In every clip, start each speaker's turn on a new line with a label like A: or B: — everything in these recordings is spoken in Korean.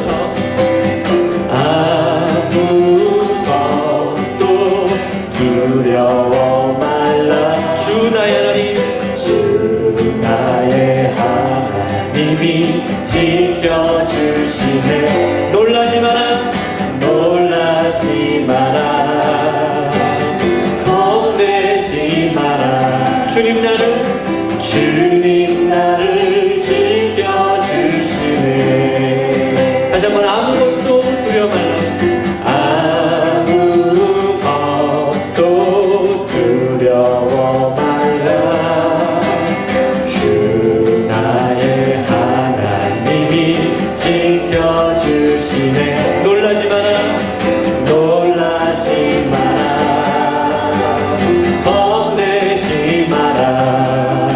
A: 처음부터 아무것도 두려워 말라. 주 나의 하나님, 주 나의 하나님이 지켜주시네. 놀라지 마라, 놀라지 마라, 겁내지 마라. 주님 나를 지켜주시네. 다시 한번 아무것도 두려워 말라. 아무것도 두려워 말라. 주 나의 하나님이 지켜주시네. 놀라지 마라, 놀라지 마라, 겁내지 마라.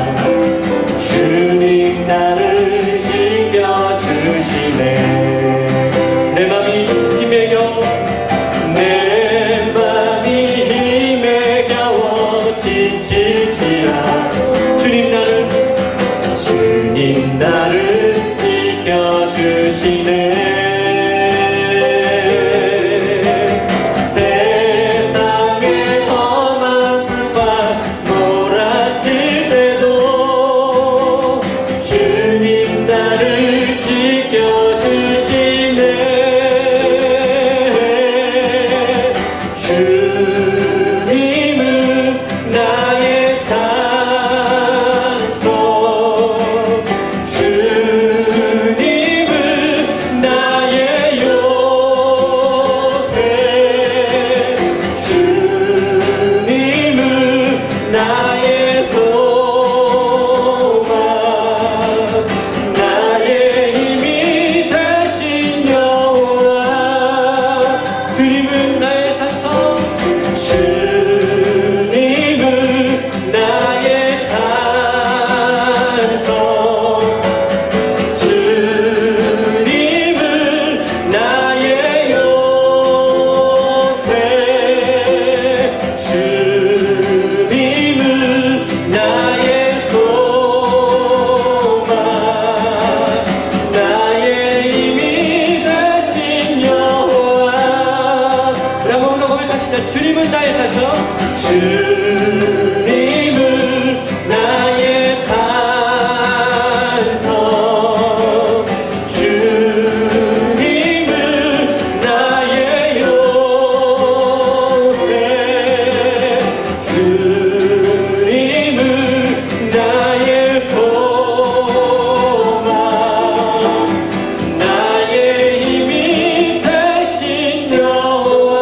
A: 주님 나를 지켜주시네. 내 맘이 힘에 겨워, 내 맘이 힘에 겨워 지치지라. 주님 나를 지켜주시네. 세상의 험한 불과 몰아칠 때도 주님 나를 지켜주시네. 주님은 나의 산소, 주님은 나의 요새, 주님은 나의 소망, 나의 힘이 되신 여호와. 주님은 나의 산성, 주님은 나의 산성, 주님은 나의 요새, 주님은 나의 소망, 나의 힘이 되신 여호와. 우리 한번 고백합시다. 주님은 나의 산성, 주님은 나의 산성, 주님은 나의 요새, 주님은 나의 소망, 나의 힘이 되신 여호와.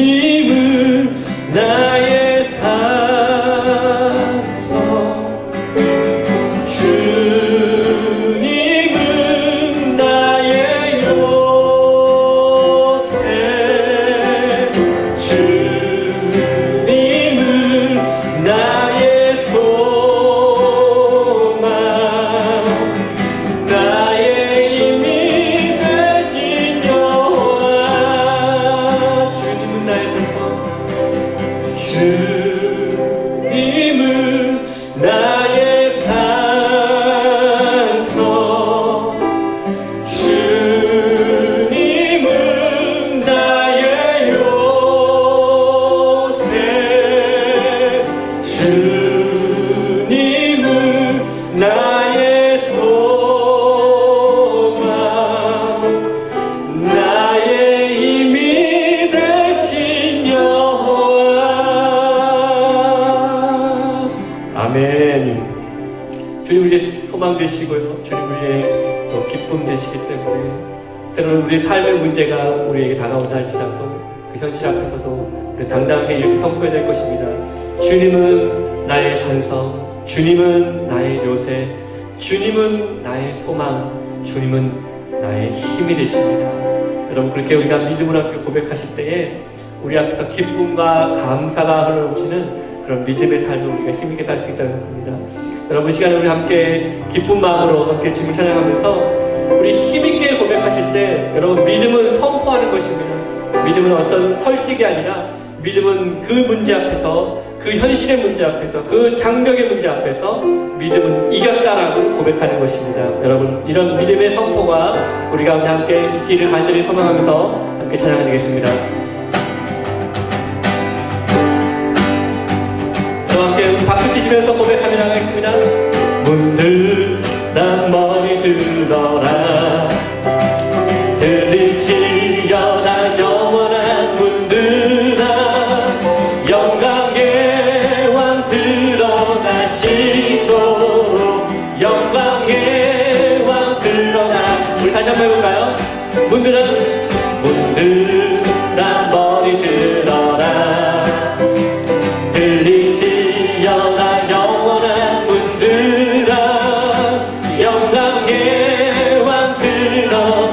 A: 주님은 나의 산성, 주님은 나의 요새, 주님은 나의 소망, 나의 힘이 되신 여호와. 주님은 나의 산성, 주님은 나의 산성, 주님은 나의 요새, 주님은 나의 소망, 나의 힘이 되신 여호와. 아멘. 주님 우리의 소망 되시고요, 주님 우리의 또 기쁨 되시기 때문에 때로는 우리의 삶의 문제가 우리에게 다가온다 할지라도 그 현실 앞에서도 우리 당당하게 이렇게 선포해야 될 것입니다. 주님은 나의 산성, 주님은 나의 요새, 주님은 나의 소망, 주님은 나의 힘이 되십니다. 여러분, 그렇게 우리가 믿음으로 함께 고백하실 때에 우리 앞에서 기쁨과 감사가 흘러넘치는 그런 믿음의 삶을 우리가 힘있게 살 수 있다는 겁니다. 여러분, 시간에 우리 함께 기쁜 마음으로 함께 주님 찬양하면서 우리 힘있게 고백하실 때 여러분, 믿음은 선포하는 것입니다. 믿음은 어떤 설득이 아니라 믿음은 그 문제 앞에서, 그 현실의 문제 앞에서, 그 장벽의 문제 앞에서 믿음은 이겼다라고 고백하는 것입니다. 여러분, 이런 믿음의 선포가 우리 가운데 함께 있기를 간절히 소망하면서 함께 찬양하겠습니다. 저와 함께 박수 치시면서 고백하며 나가겠습니다. 문들난 머리 들어라, 들릴지어다 영원한 문들아, 영광의 왕 들어가시도록, 영광의 왕 들어가시도록. 우리 다시 한번 해볼까요? 문들난 머리 들어라, 들릴지어다 영원한 문들아, 영광의 왕 들어가시도록,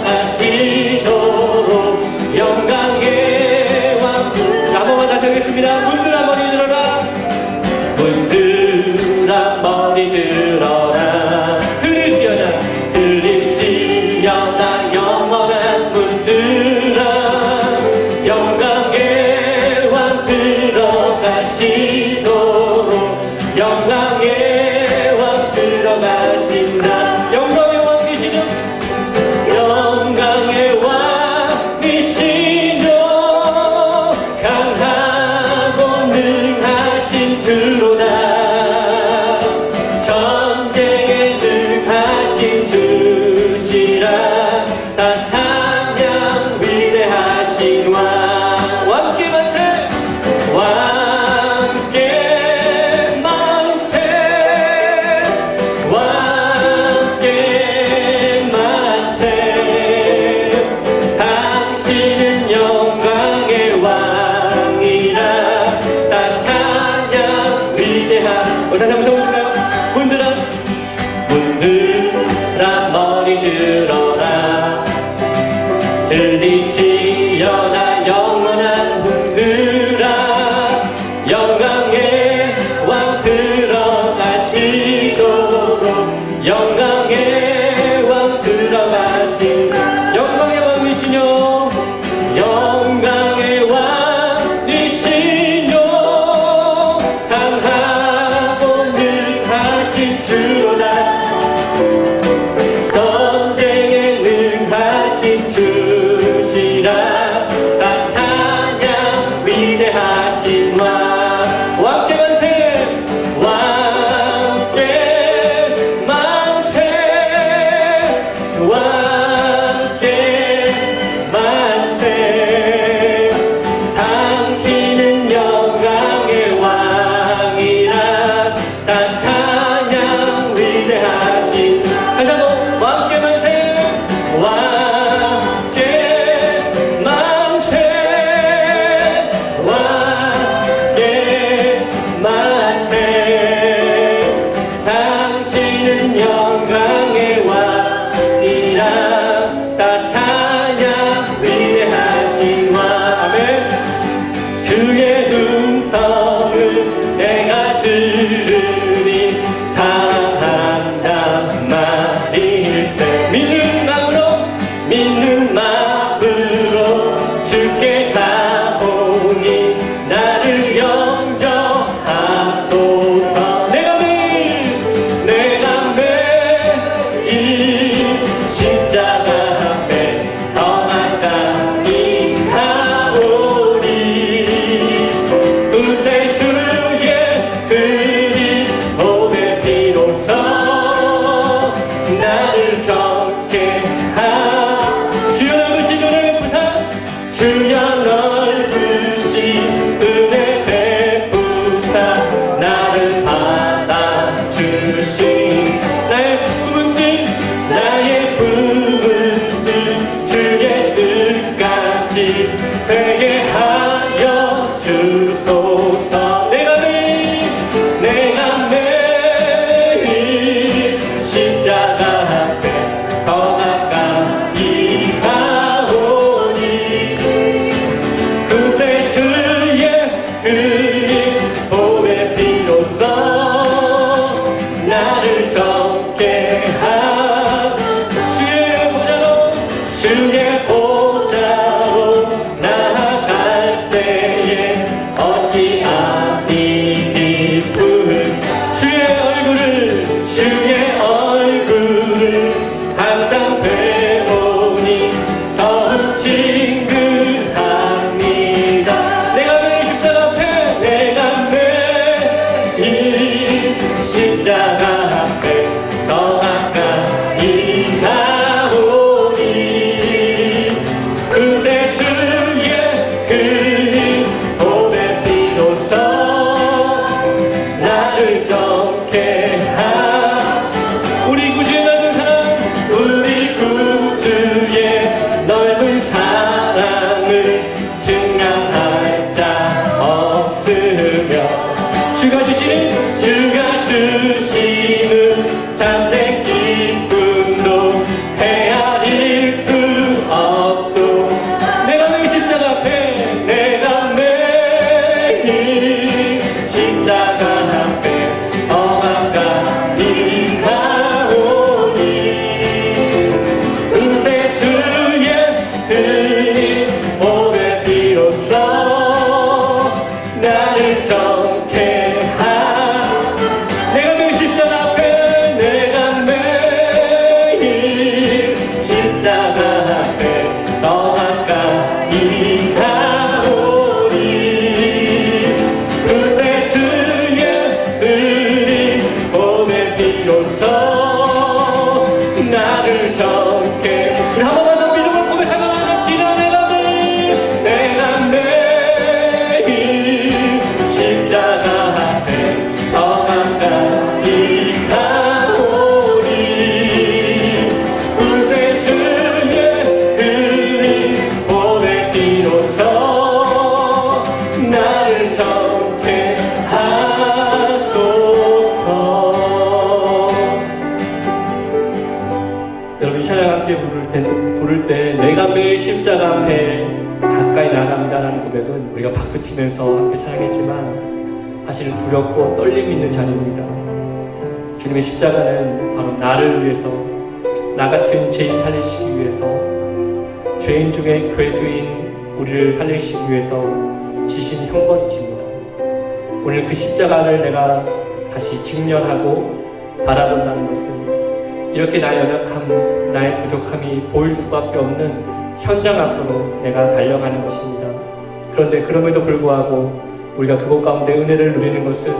A: 영광의 왕. 한 번만 다시 하겠습니다. 문들아 머리 들어라, 문들아 머리 들어라, 들릴지어다, 들릴지어다 영원한 문들아, 영광의 왕 들어가시도록, 영광의 왕 들어가신다. 영광의 왕이시죠? 영광의 왕이시죠? 강하고 능하신 주로다, 전쟁에 능하신 주시라, 다 찬양 위대하신 왕. 왕께 만세, 왕께 만세, 왕께 만세. 당신은 영광의 왕이라, 다 찬양 위대한. 다시 한번 써볼까요? 문들아 머리 들어라, 들릴지어다 영원한 문들아, 영광의 왕 들어가시도록, 영광의 왕 들어가신. 영광의 왕이시뇨, 영광의 왕이시뇨, 강하고 능하신 주로다, 전쟁에 능하신 주시라, 다 찬양 위대하신 왕. 왕께 만세, 왕께 만세, 함께 부를 때 내가 매일 십자가 앞에 가까이 나갑니다라는 고백은 우리가 박수치면서 함께 찬양했지만 사실 두렵고 떨림 있는 자리입니다. 주님의 십자가는 바로 나를 위해서, 나 같은 죄인 살리시기 위해서, 죄인 중에 괴수인 우리를 살리시기 위해서 지신 형벌이십니다. 오늘 그 십자가를 내가 다시 직면하고 바라본다는 것은 이렇게 나의 연약함, 나의 부족함이 보일 수밖에 없는 현장 앞으로 내가 달려가는 것입니다. 그런데 그럼에도 불구하고 우리가 그곳 가운데 은혜를 누리는 것은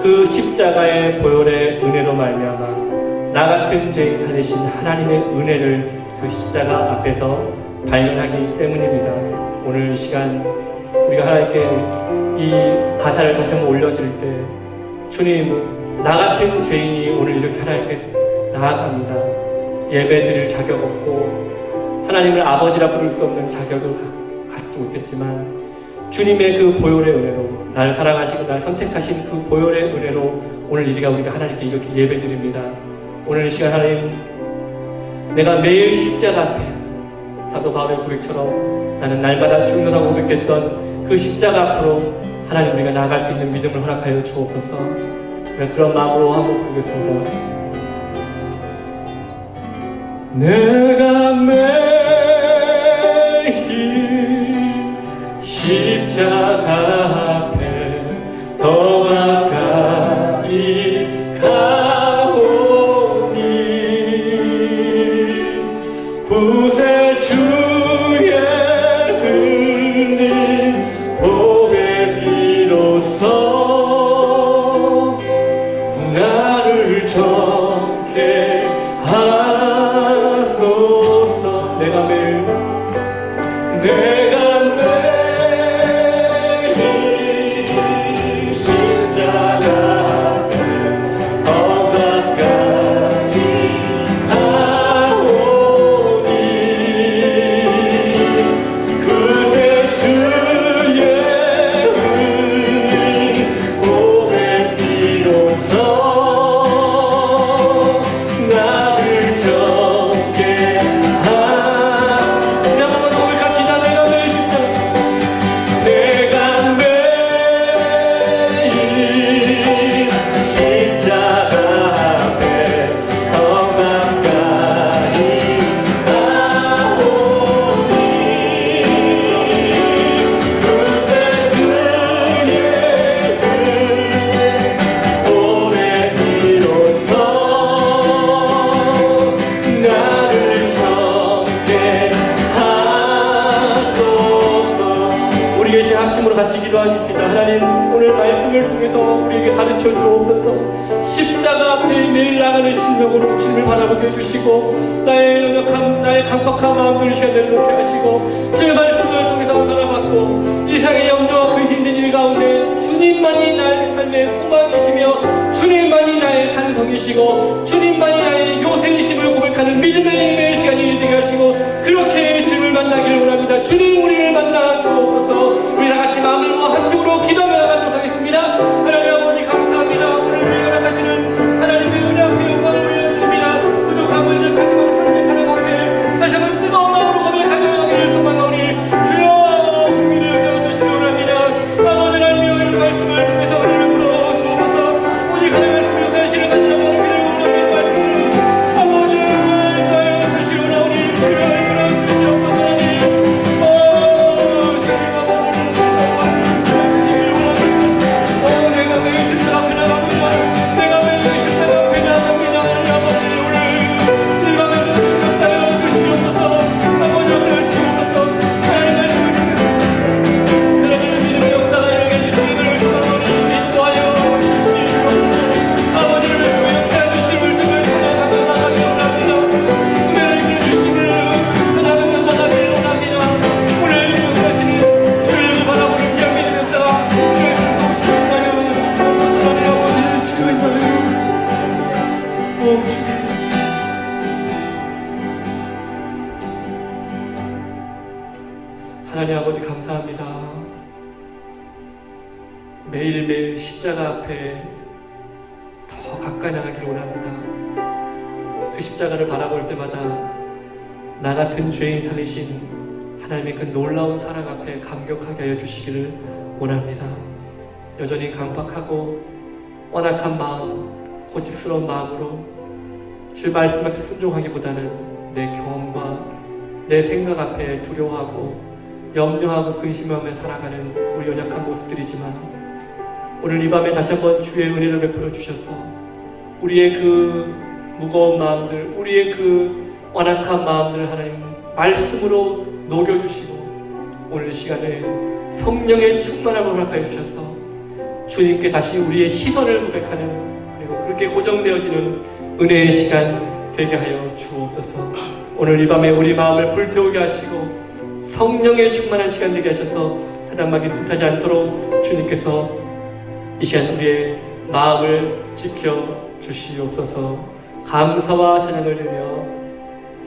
A: 그 십자가의 보혈의 은혜로 말미암아 나 같은 죄인 살리신 하나님의 은혜를 그 십자가 앞에서 발견하기 때문입니다. 오늘 이 시간 우리가 하나님께 이 가사를 다시 한번 올려드릴 때 주님, 나 같은 죄인이 오늘 이렇게 하나님께 나아갑니다. 예배드릴 자격 없고 하나님을 아버지라 부를 수 없는 자격을 갖지 못했지만 주님의 그 보혈의 은혜로, 나를 사랑하시고 나를 선택하신 그 보혈의 은혜로 오늘 우리가 하나님께 이렇게 예배드립니다. 오늘 이 시간 하나님, 내가 매일 십자가 앞에 사도 바울의 고백처럼 나는 날마다 죽는다고 고백했던 그 십자가 앞으로 하나님 우리가 나아갈 수 있는 믿음을 허락하여 주옵소서. 그런 마음으로 한번 부르겠습니다. 내가 매일 십자가 앞에 더 가까이 가오니 구세주의 흘린 보배 비로소 나를 정케 하소서. 내가 매일 십자가 앞에 더 가까이 가오니 그새 주의 흘린 보배 비로소 나를 정케 그냥 한번 고백합시다. 내가 매일 십자가 앞에 더 가까이 가오니 그새 주의 보배 비로소 나를 정케 하소서. 우리 계신 합심으로 같이 기도하십니다. 하나님, 오늘 말씀을 통해서 우리에게 가르쳐 주옵소서. 십자가 앞에 매일 나가는 신명으로 주님을 바라보게 해주시고 나의 연약함, 나의 강박한 마음들을 시간을 놓게 하시고 주의 말씀을 통해서 바라봤고 이 세상의 염려와 근심된 일 가운데 주님만이 나의 삶의 소망이시며 주님만이 나의 산성이시고 주님만이 나의 요새이심을 고백하는 믿음의 예배의 시간이 되게 하시고 그렇게 주님을 만나기를 원합니다. 주님, 우리를 만나 주옵소서. 우리 다같이 마음을 모아 한쪽으로 기도하며 나가도록 하겠습니다. 하나님 아버지 감사합니다. 오늘 우리가 허락하시는 하나님의 은혜 앞에 영광을 올려드립니다. 부족한 우리를 가지고 하나님의 사랑 앞에 다시 한번 뜨거운 마음으로 고백하며 소망하오니 주여 우리를 열어주시기 원합니다. 아버지 하나님의 말씀을 통해서 우리를 불어주옵소서. 오직 하나님의 말씀을 사실을 가지고 하는 길을 원합니다. 아버지 나의 뜻이 오나오니 주여 열어주시옵소서. 하나님 아버지 감사합니다. 매일매일 십자가 앞에 더 가까이 나가길 원합니다. 그 십자가를 바라볼 때마다 나 같은 죄인 살리신 하나님의 그 놀라운 사랑 앞에 감격하게 하여 주시기를 원합니다. 여전히 강박하고 완악한 마음, 고집스러운 마음으로 주 말씀 앞에 순종하기보다는 내 경험과 내 생각 앞에 두려워하고 염려하고 근심하며 살아가는 우리 연약한 모습들이지만 오늘 이 밤에 다시 한번 주의 은혜를 베풀어 주셔서 우리의 그 무거운 마음들, 우리의 그 완악한 마음들을 하나님 말씀으로 녹여주시고 오늘 시간에 성령의 충만함을 허락하여 주셔서 주님께 다시 우리의 시선을 고백하는, 그리고 그렇게 고정되어지는 은혜의 시간 되게 하여 주옵소서. 오늘 이 밤에 우리 마음을 불태우게 하시고 성령의 충만한 시간 되게 하셔서 하나님께 불타지 않도록 주님께서 이 시간 우리의 마음을 지켜 주시옵소서. 감사와 찬양을 드리며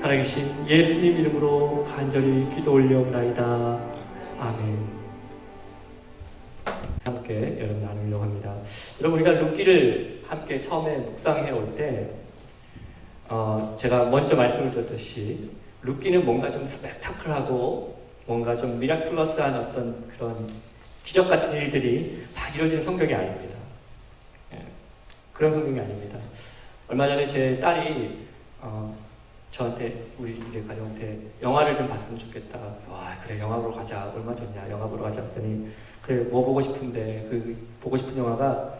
A: 살아계신 예수님 이름으로 간절히 기도 올려옵나이다. 아멘. 함께 여러분 나누려고 합니다. 여러분, 우리가 룻기를 함께 처음에 묵상해 올 때 제가 먼저 말씀을 드렸듯이 룻기는 뭔가 좀 스펙타클하고 뭔가 좀 미라클러스한 어떤 그런 기적 같은 일들이 막 이루어지는 성경이 아닙니다. 그런 성경이 아닙니다. 얼마 전에 제 딸이 저한테, 우리 가족한테 영화를 좀 봤으면 좋겠다. 와, 그래, 영화 보러 가자. 얼마 좋냐, 영화 보러 가자. 했더니 그래, 뭐 보고 싶은데, 그 보고 싶은 영화가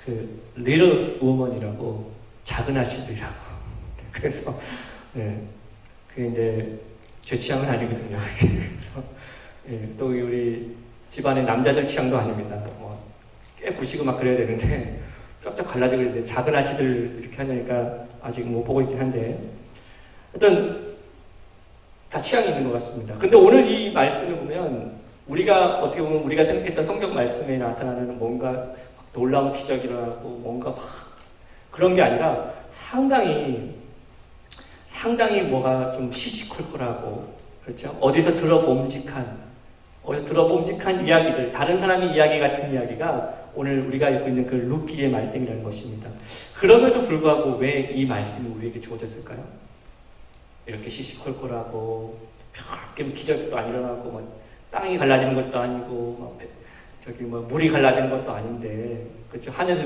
A: 그 리틀 우먼이라고, 작은 아씨들이라고. 그래서 그게 이제 제 취향은 아니거든요. 또 우리 집안의 남자들 취향도 아닙니다. 꽤 부시고 막 그래야 되는데 쫙쫙 갈라지고 있는데 작은 아씨들 이렇게 하니까 아직 못 보고 있긴 한데, 일단 다 취향이 있는 것 같습니다. 근데 오늘 이 말씀을 보면 우리가 어떻게 보면 우리가 생각했던 성경 말씀에 나타나는 뭔가 놀라운 기적이 일어나고 뭔가 막 그런 게 아니라 상당히 뭐가 좀 시시콜콜하고, 그렇죠? 어디서 들어봄직한 이야기들, 다른 사람의 이야기 같은 이야기가 오늘 우리가 읽고 있는 그 룻기의 말씀이라는 것입니다. 그럼에도 불구하고 왜 이 말씀이 우리에게 주어졌을까요? 이렇게 시시콜콜하고 별게 기적도 안 일어나고 땅이 갈라지는 것도 아니고 물이 갈라지는 것도 아닌데, 그렇죠? 하늘에서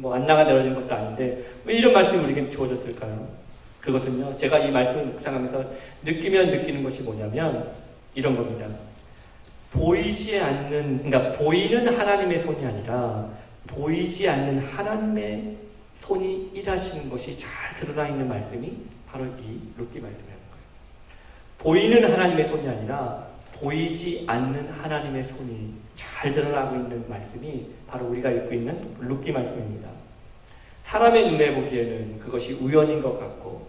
A: 안나가 내려지는 것도 아닌데 왜 이런 말씀이 우리에게 주어졌을까요? 그것은요, 제가 이 말씀을 묵상하면서 느끼는 것이 뭐냐면 이런 겁니다. 그러니까 보이는 하나님의 손이 아니라 보이지 않는 하나님의 손이 일하시는 것이 잘 드러나 있는 말씀이 바로 이 룻기 말씀이라는 거예요. 보이는 하나님의 손이 아니라 보이지 않는 하나님의 손이 잘 드러나고 있는 말씀이 바로 우리가 읽고 있는 룻기 말씀입니다. 사람의 눈에 보기에는 그것이 우연인 것 같고,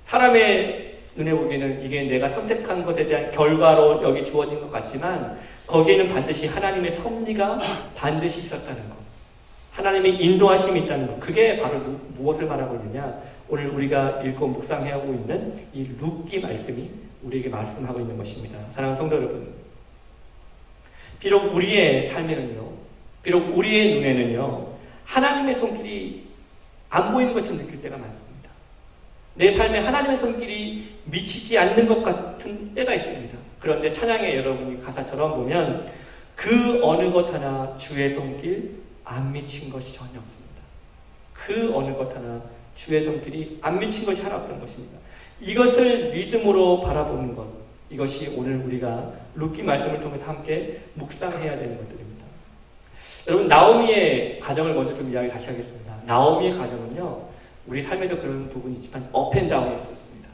A: 사람의 눈에 보기에는 이게 내가 선택한 것에 대한 결과로 여기 주어진 것 같지만 거기에는 반드시 하나님의 섭리가 반드시 있었다는 것, 하나님의 인도하심이 있다는 것, 그게 바로 무엇을 말하고 있느냐, 오늘 우리가 읽고 묵상해오고 있는 이 룻기 말씀이 우리에게 말씀하고 있는 것입니다. 사랑하는 성도 여러분, 비록 우리의 삶에는요, 비록 우리의 눈에는요, 하나님의 손길이 안 보이는 것처럼 느낄 때가 많습니다. 내 삶에 하나님의 손길이 미치지 않는 것 같은 때가 있습니다. 그런데 찬양의 여러분이 가사처럼 보면 그 어느 것 하나 주의 손길 안 미친 것이 전혀 없습니다. 그 어느 것 하나 주의 손길이 안 미친 것이 하나 없던 것입니다. 이것을 믿음으로 바라보는 것, 이것이 오늘 우리가 룻기 말씀을 통해서 함께 묵상해야 되는 것들입니다. 여러분, 나오미의 가정을 먼저 좀 이야기 다시 하겠습니다. 나오미의 가정은요, 우리 삶에도 그런 부분이 있지만 업앤다운이 있었습니다.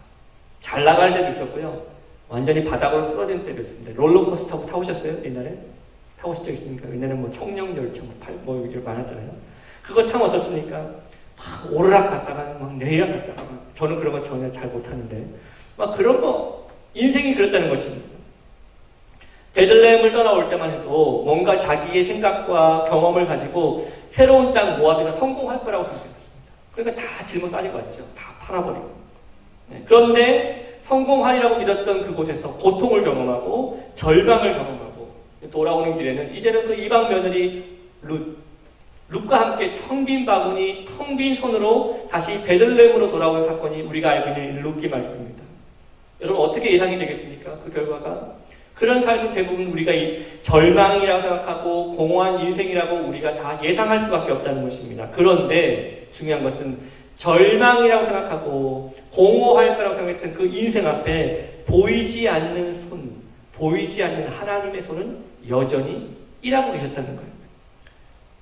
A: 잘 나갈 때도 있었고요, 완전히 바닥으로 떨어진 때도 있습니다. 롤러코스터 타보셨어요? 옛날에? 타보신 적 있습니까? 옛날에 청룡열차 이런 많았잖아요. 그거 타면 어떻습니까? 막 오르락 갔다가 막 내리락 갔다가, 저는 그런 거 전혀 잘 못하는데 막 그런 거, 인생이 그렇다는 것입니다. 베들레헴을 떠나올 때만 해도 뭔가 자기의 생각과 경험을 가지고 새로운 땅 모압에서 성공할 거라고 생각했습니다. 그러니까 다 짊어싸지고 왔죠. 다 팔아버리고. 그런데 성공하리라고 믿었던 그곳에서 고통을 경험하고 절망을 경험하고 돌아오는 길에는 이제는 그 이방 며느리 룻과 함께 텅 빈 바구니, 텅 빈 손으로 다시 베들레헴으로 돌아온 사건이 우리가 알고 있는 룻기 말씀입니다. 여러분 어떻게 예상이 되겠습니까? 그 결과가 그런 삶은 대부분 우리가 절망이라고 생각하고 공허한 인생이라고 우리가 다 예상할 수밖에 없다는 것입니다. 그런데 중요한 것은 절망이라고 생각하고 공허할 거라고 생각했던 그 인생 앞에 보이지 않는 손, 보이지 않는 하나님의 손은 여전히 일하고 계셨다는 거예요.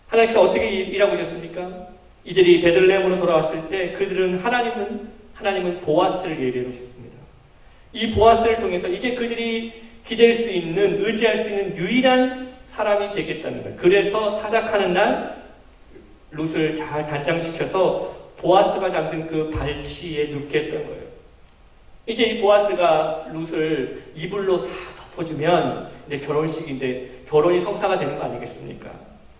A: 하나님께서 어떻게 일하고 계셨습니까? 이들이 베들레헴으로 돌아왔을 때 그들은 하나님은 보아스를 예비해 놓으셨습니다. 이 보아스를 통해서 이제 그들이 기댈 수 있는, 의지할 수 있는 유일한 사람이 되겠다는 거예요. 그래서 타작하는 날 룻을 잘 단장시켜서 보아스가 잠든 그 발치에 눕게 했던 거예요. 이제 이 보아스가 룻을 이불로 싹 덮어주면 이제 결혼식인데 결혼이 성사가 되는 거 아니겠습니까?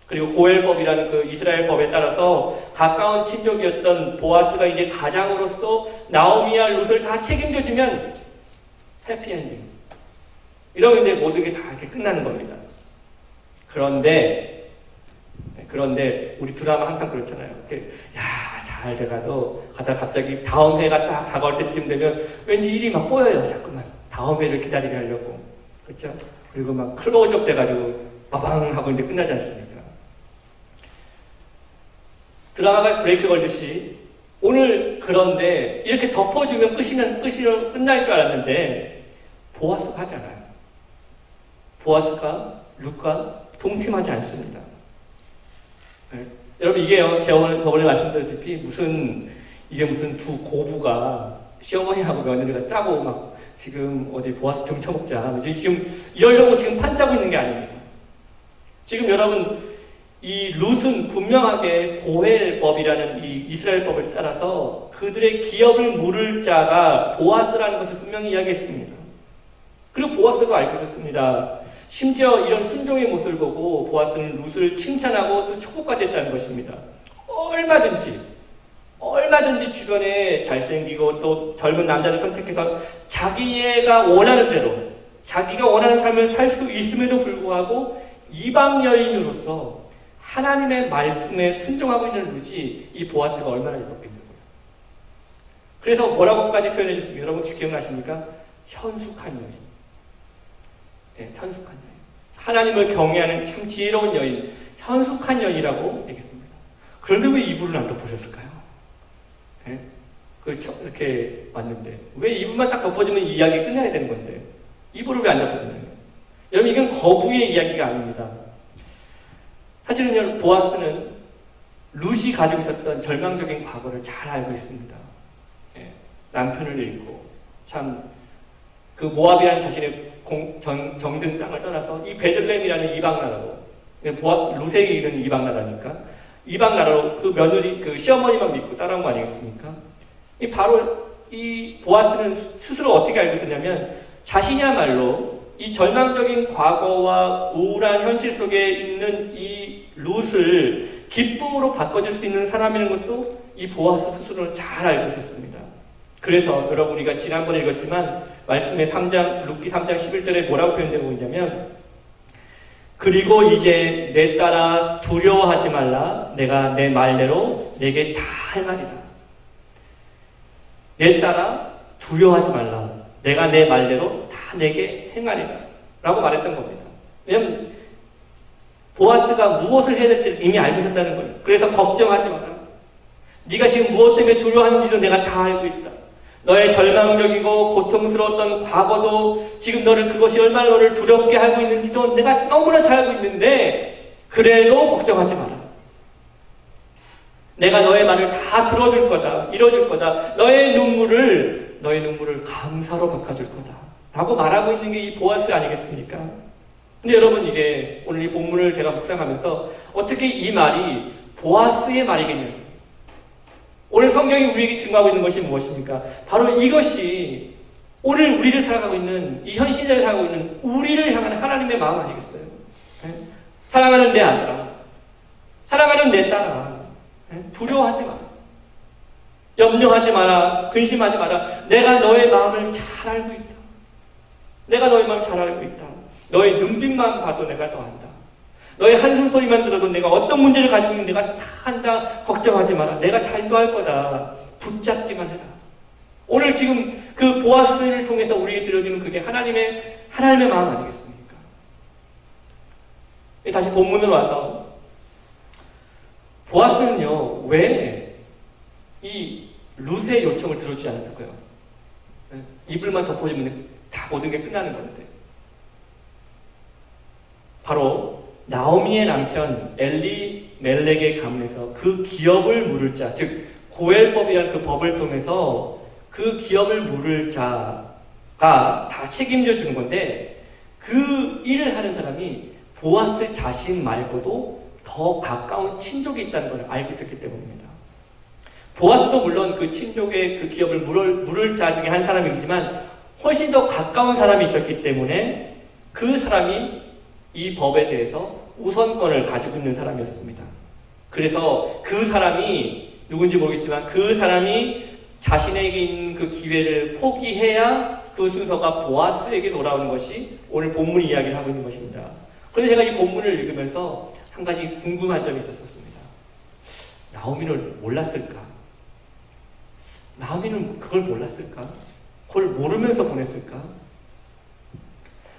A: 그리고 고엘법이라는 그 이스라엘 법에 따라서 가까운 친족이었던 보아스가 이제 가장으로서 나오미와 룻을 다 책임져주면 해피엔딩. 이러면 이제 모든 게 다 이렇게 끝나는 겁니다. 그런데 우리 드라마 항상 그렇잖아요. 야, 잘 돼가도 가다가 갑자기 다음 회가 딱 다가올 때쯤 되면 왠지 일이 막 꼬여요. 자꾸만. 다음 회를 기다리게 하려고. 그렇죠? 그리고 막 클로즈업 돼가지고 빠방 하고 이제 끝나지 않습니까? 드라마가 브레이크 걸듯이 오늘 그런데 이렇게 덮어주면 끝이로 끝날 줄 알았는데 보아스가 하잖아요. 보아스가 룻과 동침하지 않습니다. 네. 여러분 이게요, 제가 저번에 말씀드렸다시피 이게 무슨 두 고부가 시어머니하고 며느리가 짜고 막 지금 어디 보아스 등쳐먹자. 지금 이러려고 지금 판짜고 있는 게 아닙니다. 지금 여러분 이 룻은 분명하게 고헬법이라는 이 이스라엘법을 따라서 그들의 기업을 물을 자가 보아스라는 것을 분명히 이야기했습니다. 그리고 보아스가 알고 있었습니다. 심지어 이런 순종의 모습을 보고 보아스는 룻을 칭찬하고 또 축복까지 했다는 것입니다. 얼마든지 주변에 잘생기고 또 젊은 남자를 선택해서 자기가 원하는 대로 자기가 원하는 삶을 살 수 있음에도 불구하고 이방 여인으로서 하나님의 말씀에 순종하고 있는 룻이 이 보아스가 얼마나 이뻤겠냐고요. 그래서 뭐라고까지 표현해 줬습니까? 여러분 혹시 기억나십니까? 현숙한 여인. 네, 현숙한 여인. 하나님을 경외하는 참 지혜로운 여인, 현숙한 여인이라고 얘기했습니다. 그런데 왜 이불을 안 덮으셨을까요? 네? 이렇게 왔는데 왜 이불만 딱 덮어주면 이 이야기 끝나야 되는 건데 이불을 왜 안 덮어주나요? 여러분 이건 거부의 이야기가 아닙니다. 사실은요, 보아스는 룻이 가지고 있었던 절망적인 과거를 잘 알고 있습니다. 예, 남편을 잃고 참 그 모압이라는 자신의 정든 땅을 떠나서 이 베들레헴이라는 이방 나라로 룻에게 이르는 이방 나라니까 이방 나라로 그 며느리 그 시어머니만 믿고 따라온 거 아니겠습니까? 바로 이 보아스는 스스로 어떻게 알고 있었냐면 자신이야말로 이 절망적인 과거와 우울한 현실 속에 있는 이 룻을 기쁨으로 바꿔줄 수 있는 사람이라는 것도 이 보아스 스스로는 잘 알고 있었습니다. 그래서 여러분 우리가 지난번에 읽었지만 말씀의 룻기 3장 11절에 뭐라고 표현되고 있냐면 그리고 이제 내 딸아 두려워하지 말라 내가 내 말대로 내게 다 행하리라. 내 딸아 두려워하지 말라 내가 내 말대로 다 내게 행하리라 라고 말했던 겁니다. 왜냐하면 보아스가 무엇을 해야 될지 이미 알고 있었다는 거예요. 그래서 걱정하지 마라. 네가 지금 무엇 때문에 두려워하는지도 내가 다 알고 있다. 너의 절망적이고 고통스러웠던 과거도 지금 그것이 얼마나 너를 두렵게 하고 있는지도 내가 너무나 잘 알고 있는데 그래도 걱정하지 마라. 내가 너의 말을 다 들어줄 거다. 이뤄줄 거다. 너의 눈물을 감사로 바꿔줄 거다. 라고 말하고 있는 게 이 보아스 아니겠습니까? 근데 여러분 이게 오늘 이 본문을 제가 묵상하면서 어떻게 이 말이 보아스의 말이겠냐고. 오늘 성경이 우리에게 증거하고 있는 것이 무엇입니까? 바로 이것이 오늘 우리를 살아가고 있는, 이 현실을 살아가고 있는 우리를 향한 하나님의 마음 아니겠어요? 네? 사랑하는 내 아들아, 사랑하는 내 딸아, 네? 두려워하지 마라. 염려하지 마라. 근심하지 마라. 내가 너의 마음을 잘 알고 있다. 내가 너의 마음을 잘 알고 있다. 너의 눈빛만 봐도 내가 너 안다. 너의 한숨 소리만 들어도 내가 어떤 문제를 가지고 있는 내가 다 한다. 걱정하지 마라. 내가 다 인도할 거다. 붙잡기만 해라. 오늘 지금 그 보아스를 통해서 우리에게 들려주는 그게 하나님의 마음 아니겠습니까? 다시 본문으로 와서 보아스는요, 왜 이 룻의 요청을 들어주지 않았을까요? 이불만 덮어주면 다 모든 게 끝나는 건데. 바로 나오미의 남편 엘리멜렉의 가문에서 그 기업을 물을 자, 즉 고엘법이라는 그 법을 통해서 그 기업을 물을 자가 다 책임져 주는 건데, 그 일을 하는 사람이 보아스 자신 말고도 더 가까운 친족이 있다는 걸 알고 있었기 때문입니다. 보아스도 물론 그 친족의 그 기업을 물을 자 중에 한 사람이지만 훨씬 더 가까운 사람이 있었기 때문에 그 사람이 이 법에 대해서 우선권을 가지고 있는 사람이었습니다. 그래서 그 사람이 누군지 모르겠지만 그 사람이 자신에게 있는 그 기회를 포기해야 그 순서가 보아스에게 돌아오는 것이 오늘 본문 이야기를 하고 있는 것입니다. 그래서 제가 이 본문을 읽으면서 한 가지 궁금한 점이 있었습니다. 나오미는 몰랐을까? 나오미는 그걸 몰랐을까? 그걸 모르면서 보냈을까?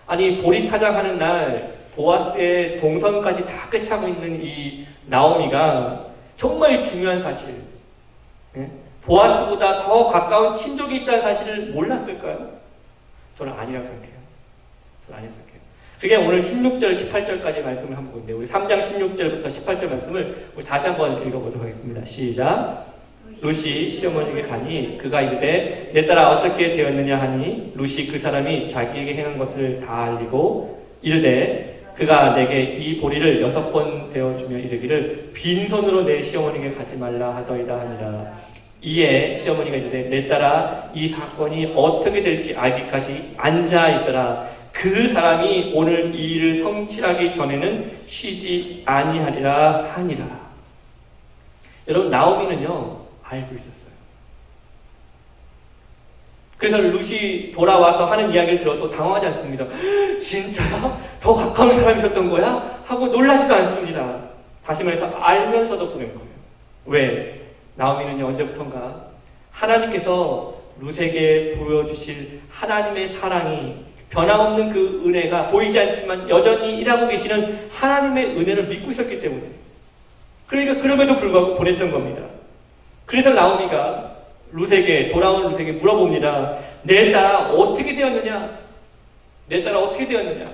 A: 아니, 보리타장하는 날 보아스의 동선까지 다 꿰차고 있는 이 나오미가 정말 중요한 사실, 보아스보다 더 가까운 친족이 있다는 사실을 몰랐을까요? 저는 아니라고 생각해요. 저는 아니라고 생각해요. 그게 오늘 16절, 18절까지 말씀을 한번 보는데, 우리 3장 16절부터 18절 말씀을 우리 다시 한번 읽어보도록 하겠습니다. 시작. 룻이 시어머니에게 가니 그가 이르되 내 딸아 어떻게 되었느냐 하니, 룻이 그 사람이 자기에게 행한 것을 다 알리고 이르되 그가 내게 이 보리를 6번 되어주며 이르기를 빈손으로 내 시어머니에게 가지 말라 하더이다 하니라. 이에 시어머니가 이르되 내 딸아 이 사건이 어떻게 될지 알기까지 앉아 있더라. 그 사람이 오늘 이 일을 성취하기 전에는 쉬지 아니하리라 하니라. 여러분, 나오미는요 알고 있었어요. 그래서 룻이 돌아와서 하는 이야기를 들어도 당황하지 않습니다. 진짜? 더 가까운 사람이 있었던 거야? 하고 놀라지도 않습니다. 다시 말해서 알면서도 보낸 거예요. 왜? 나오미는요 언제부턴가 하나님께서 룻에게 보여주실 하나님의 사랑이, 변함없는 그 은혜가 보이지 않지만 여전히 일하고 계시는 하나님의 은혜를 믿고 있었기 때문에, 그러니까 그럼에도 불구하고 보냈던 겁니다. 그래서 나오미가 돌아온 룻에게 물어봅니다. 내 딸아 어떻게 되었느냐? 내 딸아 어떻게 되었느냐?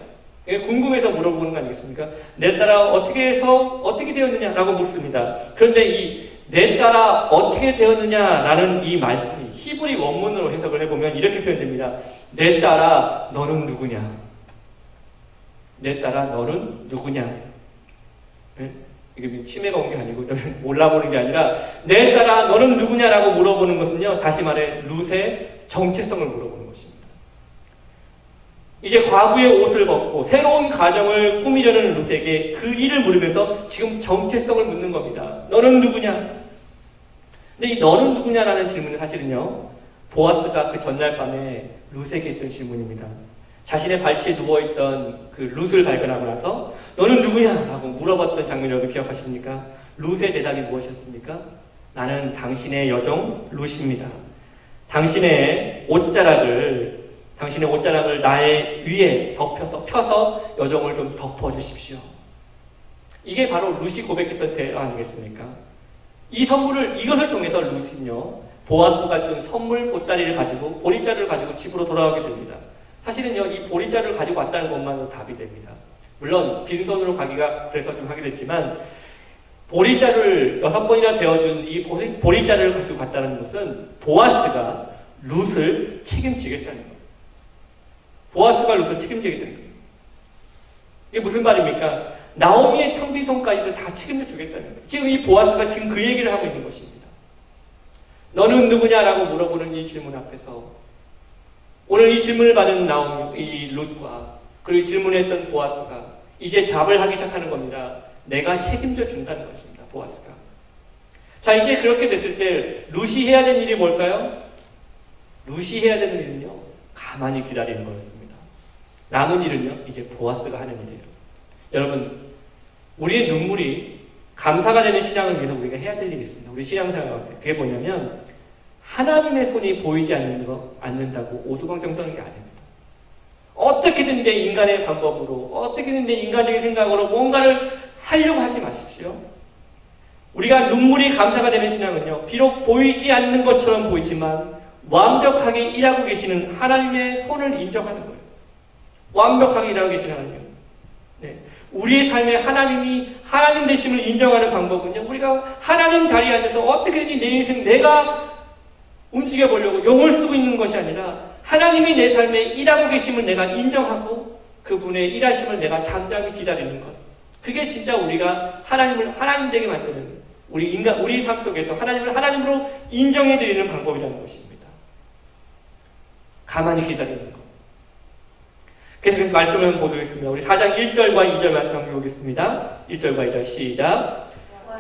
A: 궁금해서 물어보는 거 아니겠습니까? 내 딸아 어떻게 되었느냐? 라고 묻습니다. 그런데 이 내 딸아 어떻게 되었느냐라는 이 말씀이 히브리 원문으로 해석을 해보면 이렇게 표현됩니다. 내 딸아 너는 누구냐? 내 딸아 너는 누구냐? 네? 이게 치매가 온 게 아니고 몰라보는 게 아니라 내 딸아 너는 누구냐라고 물어보는 것은요, 다시 말해 룻의 정체성을 물어보는 것입니다. 이제 과부의 옷을 벗고 새로운 가정을 꾸미려는 룻에게 그 일을 물으면서 지금 정체성을 묻는 겁니다. 너는 누구냐? 근데 이 너는 누구냐라는 질문은 사실은요, 보아스가 그 전날 밤에 룻에게 했던 질문입니다. 자신의 발치에 누워있던 그 룻을 발견하고 나서 너는 누구냐? 라고 물어봤던 장면 여러분 기억하십니까? 룻의 대답이 무엇이었습니까? 나는 당신의 여종 룻입니다. 당신의 옷자락을 나의 위에 펴서 여종을 좀 덮어주십시오. 이게 바로 룻이 고백했던 대화 아니겠습니까? 이것을 통해서 룻은요, 보아스가 준 선물 보따리를 가지고, 보리자루를 가지고 집으로 돌아가게 됩니다. 사실은요, 이 보리자루를 가지고 왔다는 것만으로 답이 됩니다. 물론 빈손으로 가기가 그래서 좀 하게 됐지만, 보리자루를 6번이나 되어준 이 보리자루를 가지고 갔다는 것은 보아스가 룻을 책임지겠다는 거예요. 보아스가 룻을 책임지겠다는 거예요. 이게 무슨 말입니까? 나오미의 탕비손까지도 다 책임져 주겠다는 거예요. 지금 이 보아스가 지금 그 얘기를 하고 있는 것입니다. 너는 누구냐라고 물어보는 이 질문 앞에서 오늘 이 질문을 받은 이 룻과 그리고 질문했던 보아스가 이제 답을 하기 시작하는 겁니다. 내가 책임져 준다는 것입니다. 보아스가. 자, 이제 그렇게 됐을 때 룻이 해야 되는 일이 뭘까요? 룻이 해야 되는 일은요, 가만히 기다리는 거였습니다. 남은 일은요, 이제 보아스가 하는 일이에요. 여러분, 우리의 눈물이 감사가 되는 신앙을 위해서 우리가 해야 될 일이 있습니다. 우리 신앙생활 가운데. 그게 뭐냐면 하나님의 손이 보이지 않는다고 오두방정 떠는 게 아닙니다. 어떻게든 내 인간의 방법으로, 어떻게든 내 인간적인 생각으로 뭔가를 하려고 하지 마십시오. 우리가 눈물이 감사가 되는 신앙은요, 비록 보이지 않는 것처럼 보이지만 완벽하게 일하고 계시는 하나님의 손을 인정하는 거예요. 완벽하게 일하고 계시는 하나님. 네. 우리의 삶에 하나님이 하나님 되심을 인정하는 방법은요, 우리가 하나님 자리에 앉아서 어떻게든 내 인생 내가 움직여보려고 용을 쓰고 있는 것이 아니라 하나님이 내 삶에 일하고 계심을 내가 인정하고 그분의 일하심을 내가 잠잠히 기다리는 것. 그게 진짜 우리가 하나님을 하나님 되게 만드는 우리 삶 속에서 하나님을 하나님으로 인정해드리는 방법이라는 것입니다. 가만히 기다리는 것. 계속해서 말씀을 보도록하겠습니다. 우리 4장 1절과 2절 말씀 한번 보겠습니다. 1절과 2절 시작.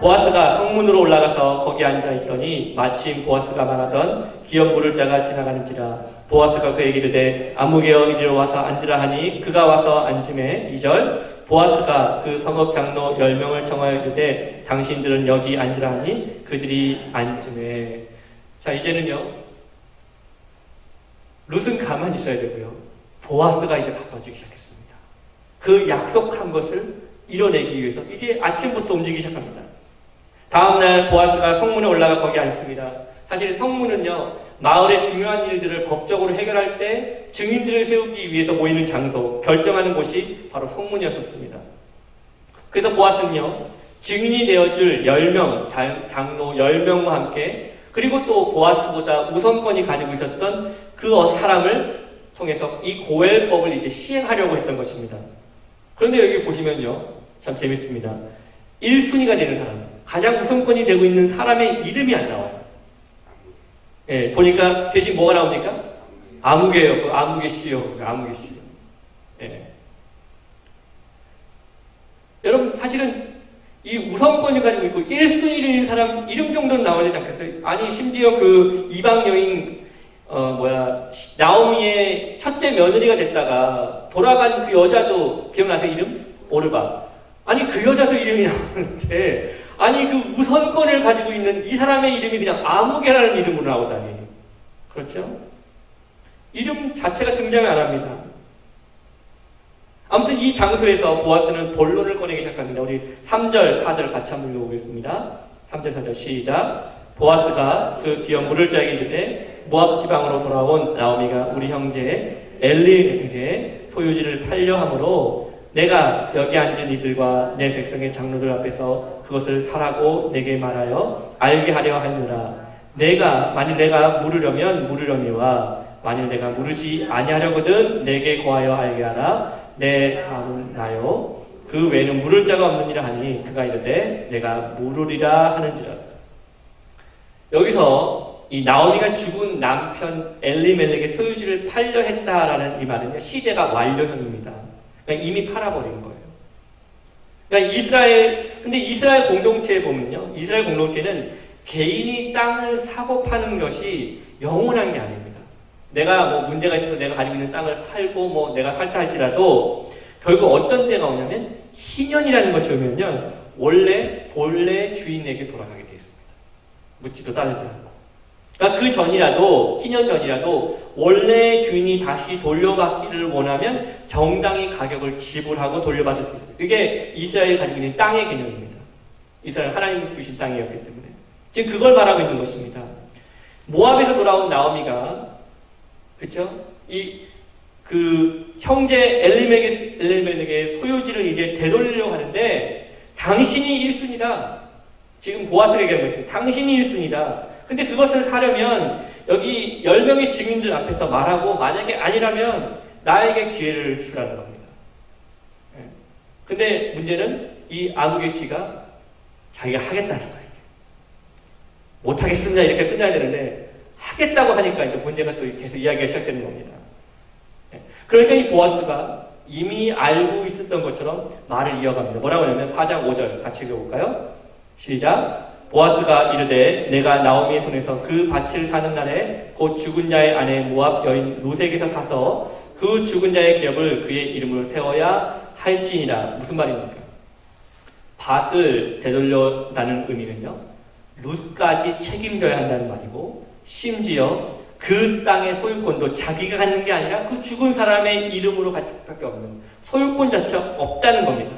A: 보아스가 성문으로 올라가서 거기 앉아 있더니 마침 보아스가 말하던 기업 물을 자가 지나가는지라. 보아스가 그에게 이르되 아무개여 이리로 와서 앉으라 하니 그가 와서 앉음에 2절. 보아스가 그 성읍 장로 10명을 청하여 이르되 당신들은 여기 앉으라 하니 그들이 앉음에. 자, 이제는요, 룻은 가만히 있어야 되고요, 보아스가 이제 바빠지기 시작했습니다. 그 약속한 것을 이뤄내기 위해서 이제 아침부터 움직이기 시작합니다. 다음날 보아스가 성문에 올라가 거기 앉습니다. 사실 성문은요, 마을의 중요한 일들을 법적으로 해결할 때 증인들을 세우기 위해서 모이는 장소, 결정하는 곳이 바로 성문이었습니다. 그래서 보아스는요, 증인이 되어줄 10명, 장로 10명과 함께, 그리고 또 보아스보다 우선권이 가지고 있었던 그 사람을 통해서 이 고엘법을 이제 시행하려고 했던 것입니다. 그런데 여기 보시면요, 참 재밌습니다. 1순위가 되는 사람, 가장 우선권이 되고 있는 사람의 이름이 안 나와요. 예, 보니까 대신 뭐가 나옵니까? 아무개요. 그 아무개 씨요. 그 아무개 씨요. 예. 여러분, 사실은 이 우선권을 가지고 있고 1순위인 사람 이름 정도는 나와야 되지 않겠어요? 아니, 심지어 그 이방 여인, 나오미의 첫째 며느리가 됐다가 돌아간 그 여자도 기억나세요? 이름? 오르바. 아니, 그 여자도 이름이 나오는데, 아니, 그 우선권을 가지고 있는 이 사람의 이름이 그냥 아무개라는 이름으로 나오다니. 그렇죠? 이름 자체가 등장을 안 합니다. 아무튼 이 장소에서 보아스는 본론을 꺼내기 시작합니다. 우리 3절, 4절 같이 한번 읽어보겠습니다. 3절, 4절 시작. 보아스가 그 기업 물을 자에게 이르되 모압 지방으로 돌아온 나오미가 우리 형제 엘리에게 소유지를 팔려 함으로 내가 여기 앉은 이들과 내 백성의 장로들 앞에서 그것을 사라고 내게 말하여 알게 하려 하느라. 만일 내가 물으려면 물으려니와 만일 내가 물으지 아니하려거든 내게 고하여 알게 하라. 내 다음은 나요. 그 외에는 물을 자가 없느니라 하니 그가 이르되 내가 물으리라 하는지라. 여기서 이 나오미가 죽은 남편 엘리멜렉의 소유지를 팔려 했다라는 이 말은요, 시제가 완료형입니다. 그러니까 이미 팔아버린 거예요. 그러니까 근데 이스라엘 공동체에 보면요, 이스라엘 공동체는 개인이 땅을 사고 파는 것이 영원한 게 아닙니다. 내가 뭐 문제가 있어서 내가 가지고 있는 땅을 팔고 뭐 내가 팔다 할지라도 결국 어떤 때가 오냐면 희년이라는 것이 오면요, 본래 주인에게 돌아가게 되어 있습니다. 묻지도 따지지 않고. 그러니까 그 전이라도, 희년 전이라도 원래 주인이 다시 돌려받기를 원하면 정당히 가격을 지불하고 돌려받을 수 있어요. 그게 이스라엘이 가지고 있는 땅의 개념입니다. 이스라엘 하나님 주신 땅이었기 때문에. 지금 그걸 말하고 있는 것입니다. 모압에서 돌아온 나오미가, 그쵸? 형제 엘리멜렉의 소유지를 이제 되돌리려고 하는데, 당신이 1순위다. 지금 보아스가 얘기하고 있어요. 당신이 1순위다. 근데 그것을 사려면 여기 10명의 증인들 앞에서 말하고, 만약에 아니라면 나에게 기회를 주라는 겁니다. 근데 문제는 이 아무개 씨가 자기가 하겠다는 거예요. 못하겠습니다. 이렇게 끝나야 되는데, 하겠다고 하니까 이제 문제가 또 계속 이야기가 시작되는 겁니다. 그러니까 이 보아스가 이미 알고 있었던 것처럼 말을 이어갑니다. 뭐라고 하냐면 4장 5절 같이 읽어볼까요? 시작. 보아스가 이르되 내가 나오미의 손에서 그 밭을 사는 날에 곧 죽은 자의 아내 모압 여인 룻에게서 사서 그 죽은 자의 기업을 그의 이름으로 세워야 할지니라. 무슨 말입니까? 밭을 되돌려다는 의미는요, 룻까지 책임져야 한다는 말이고, 심지어 그 땅의 소유권도 자기가 갖는 게 아니라 그 죽은 사람의 이름으로 갈 수밖에 없는 소유권 자체가 없다는 겁니다.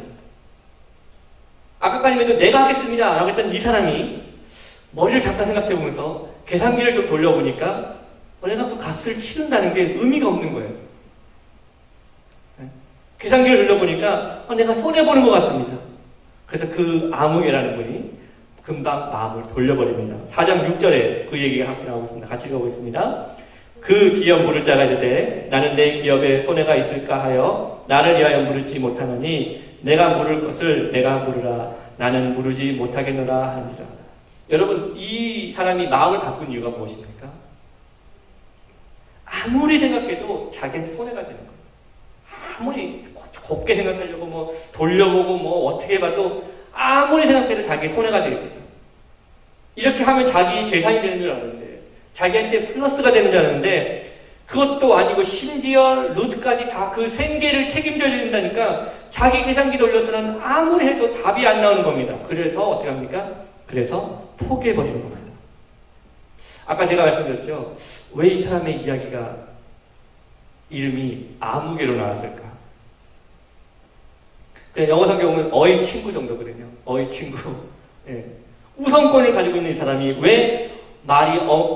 A: 아까까지만 해도 내가 하겠습니다 라고 했던 이 사람이 머리를 잠깐 생각해 보면서 계산기를 좀 돌려보니까 내가 그 값을 치른다는 게 의미가 없는 거예요. 계산기를 돌려보니까 내가 손해보는 것 같습니다. 그래서 그 아무개라는 분이 금방 마음을 돌려버립니다. 4장 6절에 그 얘기가 함께 나오고 있습니다. 같이 읽어보겠습니다. 그 기업 물을 자가 이르되 나는 내 기업에 손해가 있을까 하여 나를 위하여 물으지 못하노니 내가 물을 것을 내가 물으라 나는 물으지 못하겠노라 하는지라. 여러분, 이 사람이 마음을 바꾼 이유가 무엇입니까? 아무리 생각해도 자기한테 손해가 되는 거예요. 아무리 곱게 생각하려고 돌려보고 어떻게 봐도 아무리 생각해도 자기의 손해가 되겠죠. 이렇게 하면 자기 재산이 되는 줄 아는데, 자기한테 플러스가 되는 줄 아는데, 그것도 아니고 심지어 룻까지 다 그 생계를 책임져야 된다니까 자기 계산기 돌려서는 아무리 해도 답이 안 나오는 겁니다. 그래서 어떻게 합니까? 그래서 포기해버리는 겁니다. 아까 제가 말씀드렸죠. 왜 이 사람의 이야기가 이름이 아무개로 나왔을까? 영어 성경 보면 어의 친구 정도거든요. 어의 친구. 예. 우선권을 가지고 있는 이 사람이 왜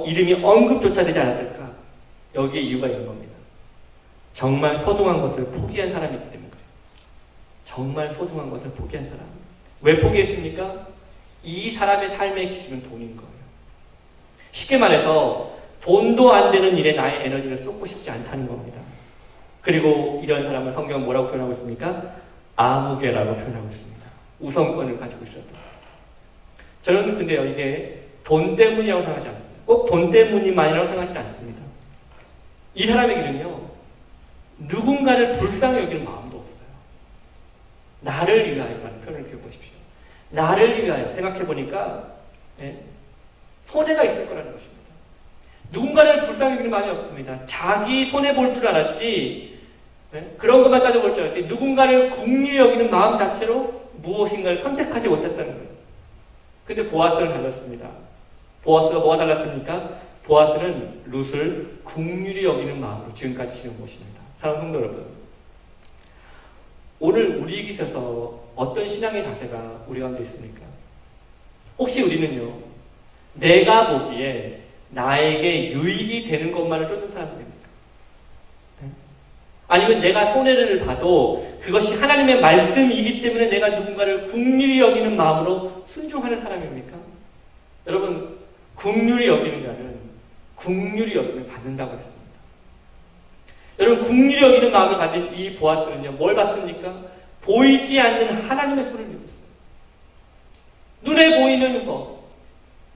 A: 이름이 언급조차 되지 않았을까? 여기에 이유가 있는 겁니다. 정말 소중한 것을 포기한 사람이기 때문에 그래요. 정말 소중한 것을 포기한 사람. 왜 포기했습니까? 이 사람의 삶의 기준은 돈인 거예요. 쉽게 말해서 돈도 안 되는 일에 나의 에너지를 쏟고 싶지 않다는 겁니다. 그리고 이런 사람을 성경은 뭐라고 표현하고 있습니까? 아무개라고 표현하고 있습니다. 우선권을 가지고 있어도. 저는 근데요, 이게 돈 때문이라고 생각하지 않습니다. 꼭 돈 때문이만이라고 생각하지 않습니다. 이 사람에게는요, 누군가를 불쌍히 여기는 마음도 없어요. 나를 위하여라는 표현을 기억해 보십시오. 나를 위하여 생각해보니까 손해가 있을 거라는 것입니다. 누군가를 불쌍히 여기는 마음이 없습니다. 자기 손해볼 줄 알았지, 그런 것만 따져볼 줄 알았지, 누군가를 긍휼히 여기는 마음 자체로 무엇인가를 선택하지 못했다는 거예요. 근데 보아스는 달랐습니다. 보아스가 뭐가 달랐습니까? 보아스는 룻을 긍휼히 여기는 마음으로 지금까지 지는 것입니다. 사랑하는 성도 여러분, 오늘 우리에게 있어서 어떤 신앙의 자세가 우리 가운데 있습니까? 혹시 우리는요, 내가 보기에 나에게 유익이 되는 것만을 쫓는 사람들입니까? 아니면 내가 손해를 봐도 그것이 하나님의 말씀이기 때문에 내가 누군가를 긍휼히 여기는 마음으로 순종하는 사람입니까? 여러분, 긍휼히 여기는 자는 긍휼히 여김을 받는다고 했습니다. 여러분, 긍휼히 여기는 마음을 가진 이 보아스는요, 뭘 봤습니까? 보이지 않는 하나님의 손을 믿었어요. 눈에 보이는 것,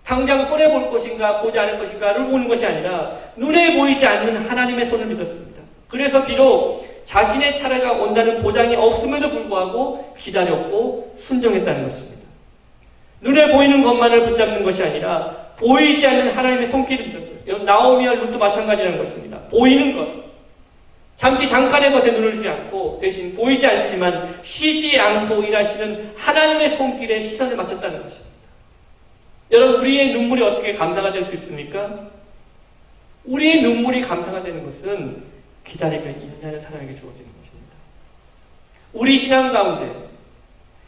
A: 당장 손해볼 것인가 보지 않을 것인가를 보는 것이 아니라 눈에 보이지 않는 하나님의 손을 믿었습니다. 그래서 비록 자신의 차례가 온다는 보장이 없음에도 불구하고 기다렸고 순종했다는 것입니다. 눈에 보이는 것만을 붙잡는 것이 아니라 보이지 않는 하나님의 손길을 믿었어요. 나오미와 룻도 마찬가지라는 것입니다. 보이는 것, 잠시 잠깐의 것에 눈을 쉬지 않고 대신 보이지 않지만 쉬지 않고 일하시는 하나님의 손길에 시선을 맞췄다는 것입니다. 여러분, 우리의 눈물이 어떻게 감사가 될 수 있습니까? 우리의 눈물이 감사가 되는 것은 기다리면 인하는 사람에게 주어지는 것입니다. 우리 신앙 가운데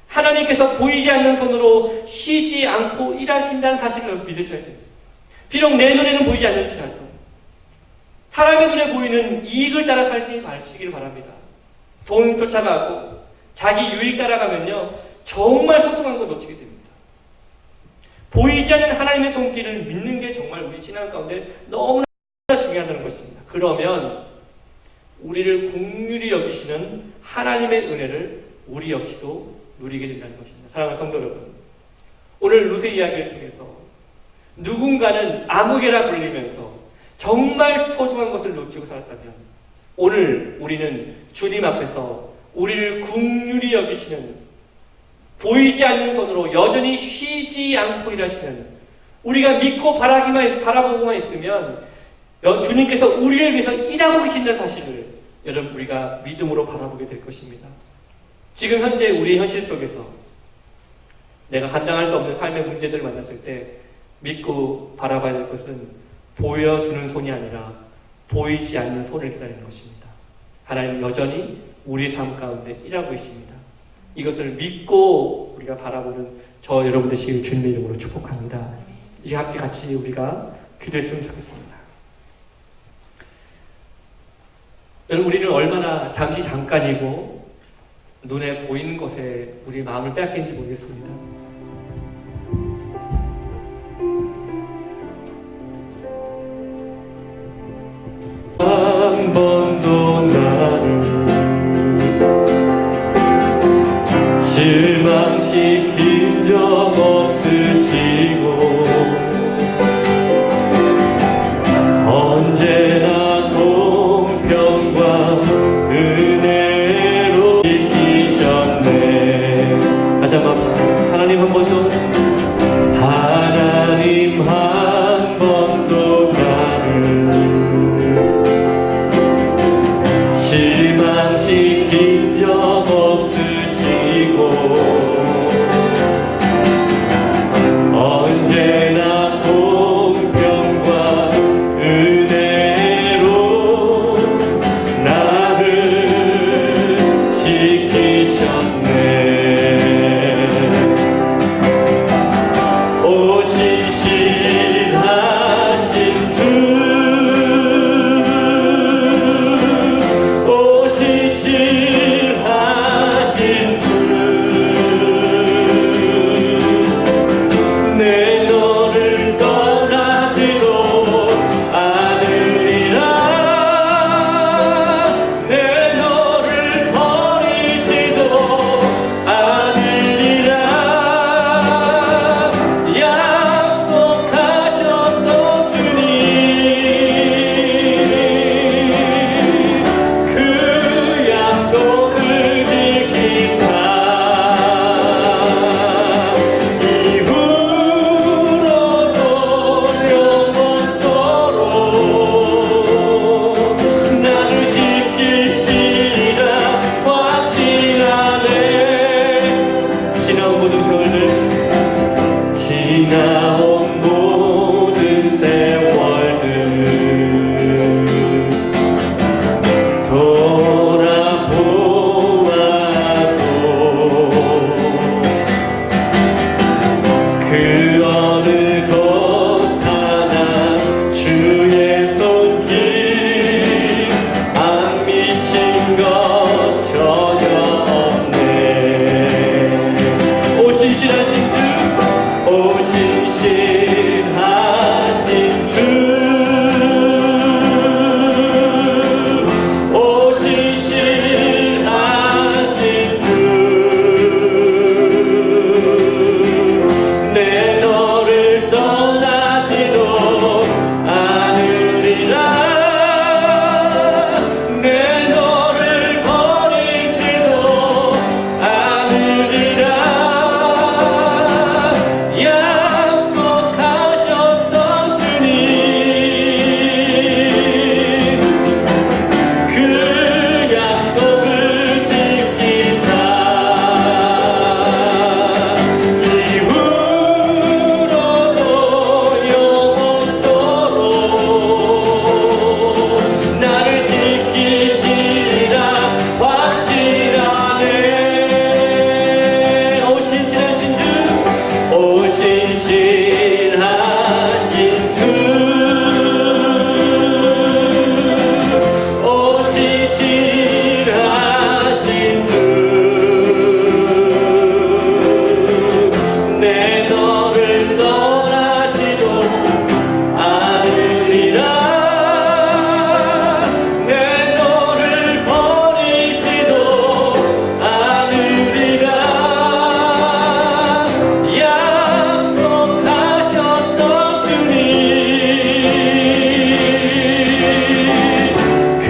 A: 하나님께서 보이지 않는 손으로 쉬지 않고 일하신다는 사실을 믿으셔야 됩니다. 비록 내 눈에는 보이지 않는지라도 사람의 눈에 보이는 이익을 따라 살지 마시기를 바랍니다. 돈 쫓아가고 자기 유익 따라가면요, 정말 소중한 거 놓치게 됩니다. 보이지 않는 하나님의 손길을 믿는 게 정말 우리 신앙 가운데 너무나 중요하다는 것입니다. 그러면 우리를 긍휼히 여기시는 하나님의 은혜를 우리 역시도 누리게 된다는 것입니다. 사랑하는 성도 여러분, 오늘 룻의 이야기를 통해서 누군가는 아무개라 불리면서 정말 소중한 것을 놓치고 살았다면 오늘 우리는 주님 앞에서 우리를 긍휼히 여기시는, 보이지 않는 손으로 여전히 쉬지 않고 일하시는, 우리가 믿고 바라보고만 있으면 주님께서 우리를 위해서 일하고 계신다는 사실을 여러분, 우리가 믿음으로 바라보게 될 것입니다. 지금 현재 우리의 현실 속에서 내가 감당할 수 없는 삶의 문제들을 만났을 때 믿고 바라봐야 될 것은 보여주는 손이 아니라 보이지 않는 손을 기다리는 것입니다. 하나님은 여전히 우리 삶 가운데 일하고 있습니다. 이것을 믿고 우리가 바라보는 저 여러분 되시길 주님의 이름으로 축복합니다. 이제 함께 같이 우리가 기도했으면 좋겠습니다. 여러분, 우리는 얼마나 잠깐이고 눈에 보이는 것에 우리 마음을 빼앗긴지 모르겠습니다. 한 번도 나를 실망시킨 적 없으시고 언제나 공평과 은혜로 지키셨네. 다시 한번 합시다. 하나님 한 번 더. 하나님 한 번도 나를 실망시킨 적 없으시고 언제나 공평과 은혜로 나를 지키셨네. 오직 신하신 주, 오직 신하신 주, 내 너를 떠나지도 않으리라. 내 너를 버리지도 않으리라. 약속하셨던 주님, 그 약속을 지키사 이후로도 영원토록 나를 지키시리라 확신하네. 지나온 모든 세월들, 지나온 모든 세월들 돌아보아도 그 어느 것 하나 주의 손길 안 미친 것 전혀 없네. 오신 신하신 주, 오신 신하신 주, 오신 신하신 주, 내 너를 떠나지도 않으리라. 내 너를 버리지도 않으리라. 약속하셨던 주님, 그 약속을 지키사 이후로도 영원토록 나를 지키시리라 확신하네. 오신 신하신 주, 오신 신하신 주, 오신 신하신 주, 내 너를 떠나지도 않으리라. 내 너를 버리지도 않으리라. 약속하셨던 주님, 그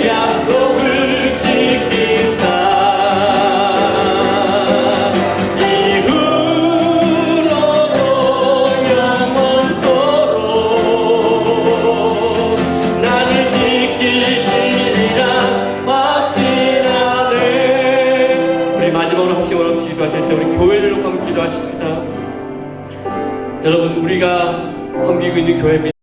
A: 약속을 지키사 이후로도 영원토록 나를 지키시리라 확신하네. 우리 마지막으로 혹시 기도하실 때 우리 교회를 놓고 기도하십니다. 여러분, 우리가 섬기고 있는 교회입니다.